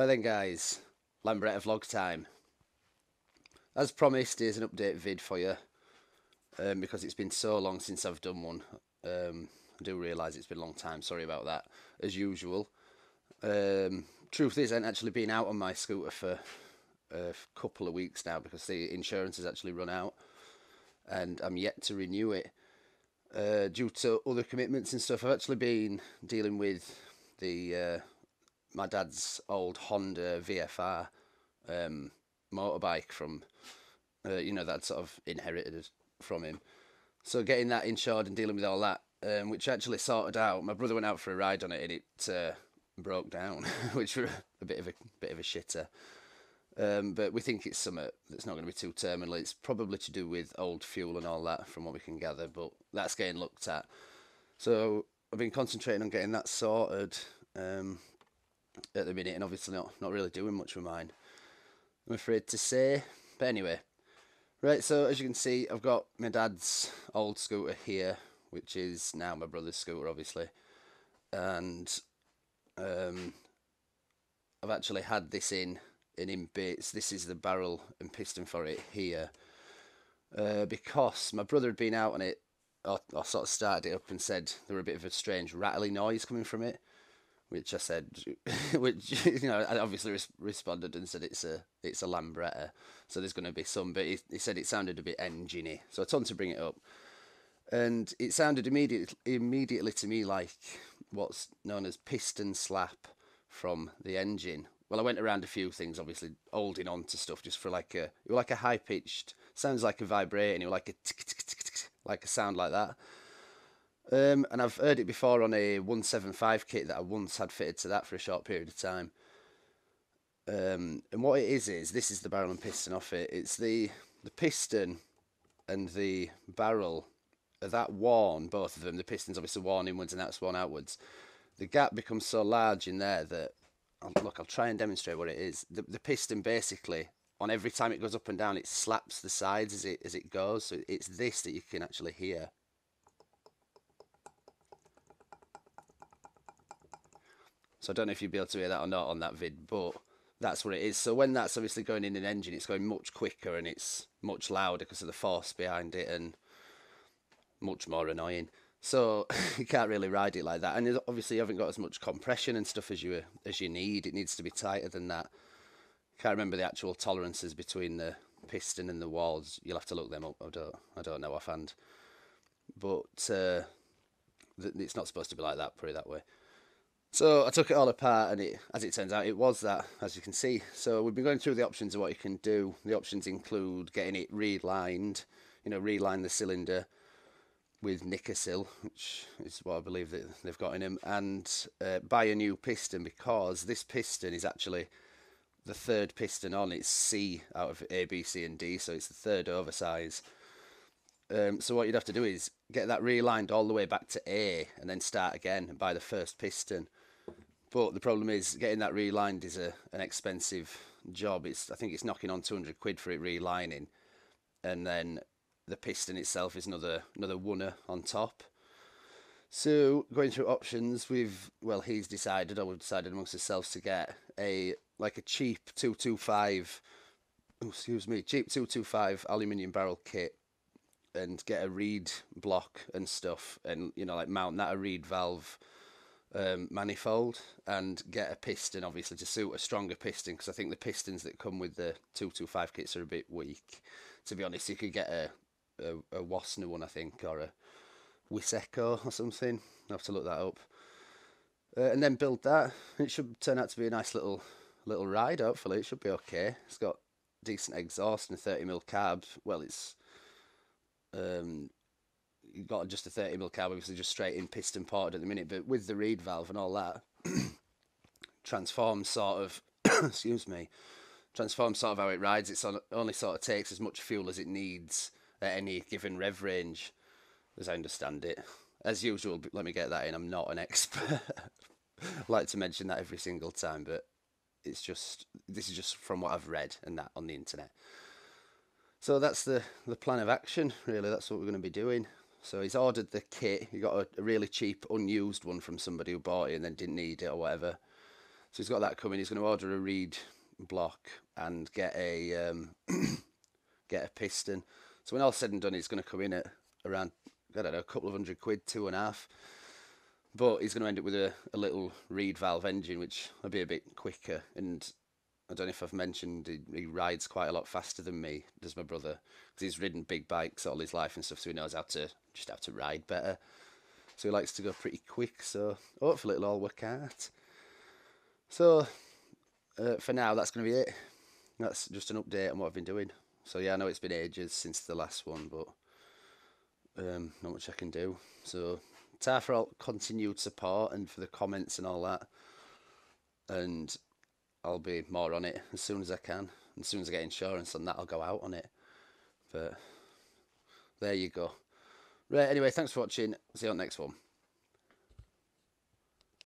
Then guys, Lambretta vlog time. As promised, here's an update vid for you, because it's been so long since I've done one. I do realise it's been a long time, sorry about that, as usual. Truth is, I haven't actually been out on my scooter for a couple of weeks now because the insurance has actually run out and I'm yet to renew it. Due to other commitments and stuff, I've actually been dealing with the my dad's old Honda VFR motorbike from, that I'd sort of inherited from him. So getting that insured and dealing with all that, which actually sorted out. My brother went out for a ride on it and it broke down, which were a bit of a shitter. But we think it's something that's not going to be too terminal. It's probably to do with old fuel and all that, from what we can gather. But that's getting looked at. So I've been concentrating on getting that sorted at the minute, and obviously not really doing much with mine, I'm afraid to say. But anyway, right. So as you can see, I've got my dad's old scooter here, which is now my brother's scooter, obviously, and I've actually had this in bits. This is the barrel and piston for it here, because my brother had been out on it, or sort of started it up and said there were a bit of a strange rattly noise coming from it, which I said, which I obviously responded and said it's a Lambretta, so there's going to be some, but he said it sounded a bit engine-y, so I told him to bring it up, and it sounded immediately to me like what's known as piston slap from the engine. Well, I went around a few things, obviously holding on to stuff just for it was like a high pitched, sounds like a vibrating, it was like a tick tick tick tick, like a sound like that. And I've heard it before on a 175 kit that I once had fitted to that for a short period of time. And what it is this is the barrel and piston off it. It's the piston and the barrel are that worn, both of them. The piston's obviously worn inwards and that's worn outwards. The gap becomes so large in there that, I'll try and demonstrate what it is. The piston basically, on every time it goes up and down, it slaps the sides as it goes. So it's this that you can actually hear. So I don't know if you'll be able to hear that or not on that vid, but that's what it is. So when that's obviously going in an engine, it's going much quicker and it's much louder because of the force behind it and much more annoying. So you can't really ride it like that. And obviously you haven't got as much compression and stuff as you need. It needs to be tighter than that. Can't remember the actual tolerances between the piston and the walls. You'll have to look them up. I don't know offhand. But it's not supposed to be like that, put it that way. So I took it all apart, and as it turns out, it was that, as you can see. So we've been going through the options of what you can do. The options include getting it relined, reline the cylinder with Nickersil, which is what I believe that they've got in them, and buy a new piston, because this piston is actually the third piston on. It's C out of A, B, C, and D, so it's the third oversize. So what you'd have to do is get that relined all the way back to A, and then start again and buy the first piston. But the problem is getting that relined is an expensive job. I think it's knocking on 200 quid for it relining, and then the piston itself is another wunner on top. So going through options, we've decided amongst ourselves to get a cheap 225, cheap 225 aluminium barrel kit, and get a reed block and stuff, and mount that a reed valve manifold, and get a piston obviously to suit a stronger piston, because I think the pistons that come with the 225 kits are a bit weak. To be honest, you could get a Wasner one, I think, or a Wiseco or something. I'll have to look that up. And then build that. It should turn out to be a nice little ride, hopefully. It should be okay. It's got decent exhaust and 30mm carb. Well, it's you've got just a 30mm carb, obviously just straight in piston ported at the minute, but with the reed valve and all that, transforms sort of how it rides. It's only sort of takes as much fuel as it needs at any given rev range, as I understand it. As usual, let me get that in, I'm not an expert. I like to mention that every single time, but this is just from what I've read and that on the internet. So that's the plan of action, really. That's what we're going to be doing. So he's ordered the kit. He got a really cheap unused one from somebody who bought it and then didn't need it or whatever. So he's got that coming. He's going to order a reed block and get a get a piston. So when all's said and done, it's going to come in at around, I don't know, a couple of £100, 2.5. But he's going to end up with a little reed valve engine, which will be a bit quicker. And I don't know if I've mentioned, he rides quite a lot faster than me, does my brother, because he's ridden big bikes all his life and stuff, so he knows how to ride better. So he likes to go pretty quick. So hopefully it'll all work out. So for now, that's going to be it. That's just an update on what I've been doing. So yeah, I know it's been ages since the last one, but not much I can do. So ta for all continued support and for the comments and all that. And I'll be more on it as soon as I can. And as soon as I get insurance on that, I'll go out on it. But there you go. Right, anyway, thanks for watching. See you on the next one.